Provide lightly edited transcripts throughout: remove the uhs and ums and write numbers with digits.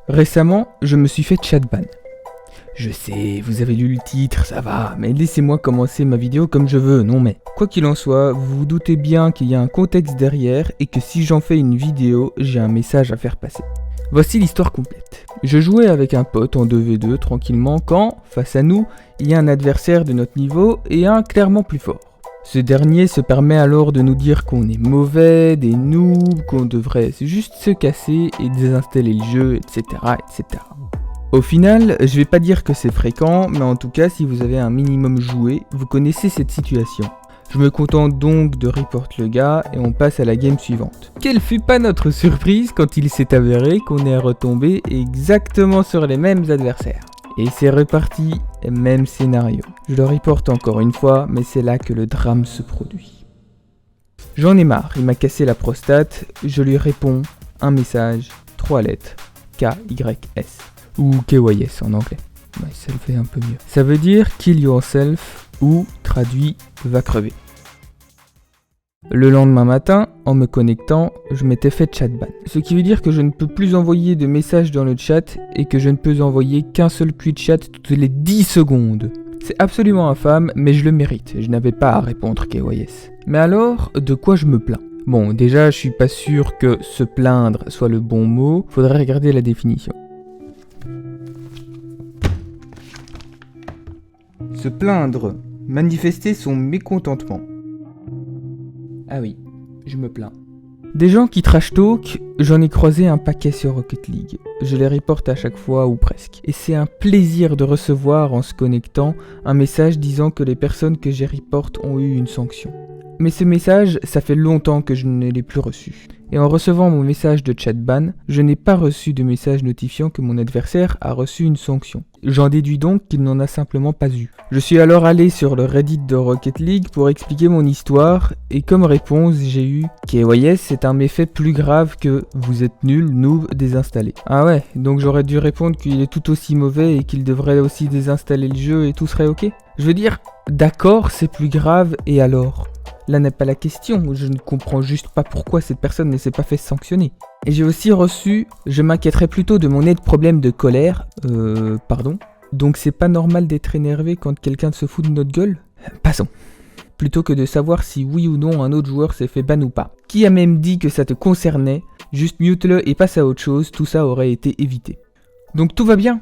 Récemment, je me suis fait chatban. Je sais, vous avez lu le titre, ça va, mais laissez-moi commencer ma vidéo comme je veux, non mais. Quoi qu'il en soit, vous vous doutez bien qu'il y a un contexte derrière et que si j'en fais une vidéo, j'ai un message à faire passer. Voici l'histoire complète. Je jouais avec un pote en 2v2 tranquillement quand, face à nous, il y a un adversaire de notre niveau et un clairement plus fort. Ce dernier se permet alors de nous dire qu'on est mauvais, des noobs, qu'on devrait juste se casser et désinstaller le jeu, etc. etc. Au final, je vais pas dire que c'est fréquent, mais en tout cas, si vous avez un minimum joué, vous connaissez cette situation. Je me contente donc de report le gars et on passe à la game suivante. Quelle fut pas notre surprise quand il s'est avéré qu'on est retombé exactement sur les mêmes adversaires. Et c'est reparti, même scénario. Je le reporte encore une fois, mais c'est là que le drame se produit. J'en ai marre, il m'a cassé la prostate, je lui réponds, un message, 3 lettres, KYS. Ou KYS en anglais. Ouais, ça le fait un peu mieux. Ça veut dire kill yourself ou traduit va crever. Le lendemain matin, en me connectant, je m'étais fait chatban. Ce qui veut dire que je ne peux plus envoyer de messages dans le chat et que je ne peux envoyer qu'un seul quick chat toutes les 10 secondes. C'est absolument infâme, mais je le mérite. Je n'avais pas à répondre KYS. Mais alors, de quoi je me plains ? Bon, déjà, je suis pas sûr que se plaindre soit le bon mot. Faudrait regarder la définition. Se plaindre, manifester son mécontentement. Ah oui, je me plains. Des gens qui trash talk, j'en ai croisé un paquet sur Rocket League. Je les reporte à chaque fois ou presque. Et c'est un plaisir de recevoir en se connectant un message disant que les personnes que j'ai report ont eu une sanction. Mais ce message, ça fait longtemps que je ne l'ai plus reçu. Et en recevant mon message de chatban, je n'ai pas reçu de message notifiant que mon adversaire a reçu une sanction. J'en déduis donc qu'il n'en a simplement pas eu. Je suis alors allé sur le Reddit de Rocket League pour expliquer mon histoire, et comme réponse j'ai eu « KYS, c'est un méfait plus grave que « vous êtes nul, noob, désinstallé ». Ah ouais, donc j'aurais dû répondre qu'il est tout aussi mauvais et qu'il devrait aussi désinstaller le jeu et tout serait ok ? Je veux dire, d'accord, c'est plus grave, et alors ? Là n'est pas la question, je ne comprends juste pas pourquoi cette personne ne s'est pas fait sanctionner. Et j'ai aussi reçu, je m'inquiéterais plutôt de mon nez de problème de colère, pardon. Donc c'est pas normal d'être énervé quand quelqu'un se fout de notre gueule ? Passons. Plutôt que de savoir si oui ou non un autre joueur s'est fait ban ou pas. Qui a même dit que ça te concernait ? Juste mute-le et passe à autre chose, tout ça aurait été évité. Donc tout va bien ?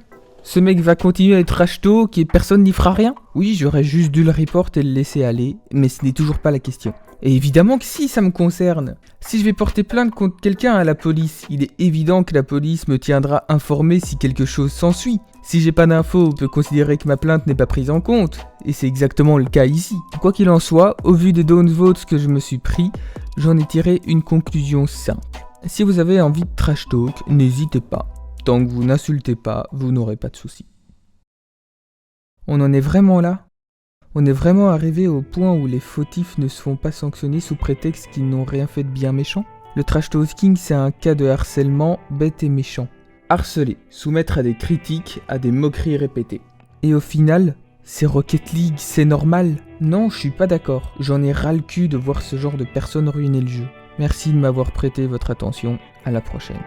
Ce mec va continuer à être trash talk et personne n'y fera rien ? Oui, j'aurais juste dû le report et le laisser aller, mais ce n'est toujours pas la question. Et évidemment que si, ça me concerne. Si je vais porter plainte contre quelqu'un à la police, il est évident que la police me tiendra informé si quelque chose s'ensuit. Si j'ai pas d'infos, on peut considérer que ma plainte n'est pas prise en compte. Et c'est exactement le cas ici. Quoi qu'il en soit, au vu des downvotes que je me suis pris, j'en ai tiré une conclusion simple. Si vous avez envie de trash talk, n'hésitez pas. Tant que vous n'insultez pas, vous n'aurez pas de soucis. On en est vraiment là ? On est vraiment arrivé au point où les fautifs ne se font pas sanctionner sous prétexte qu'ils n'ont rien fait de bien méchant ? Le trash talking, c'est un cas de harcèlement bête et méchant. Harceler, soumettre à des critiques, à des moqueries répétées. Et au final, c'est Rocket League, c'est normal ? Non, je suis pas d'accord. J'en ai ras le cul de voir ce genre de personnes ruiner le jeu. Merci de m'avoir prêté votre attention. À la prochaine.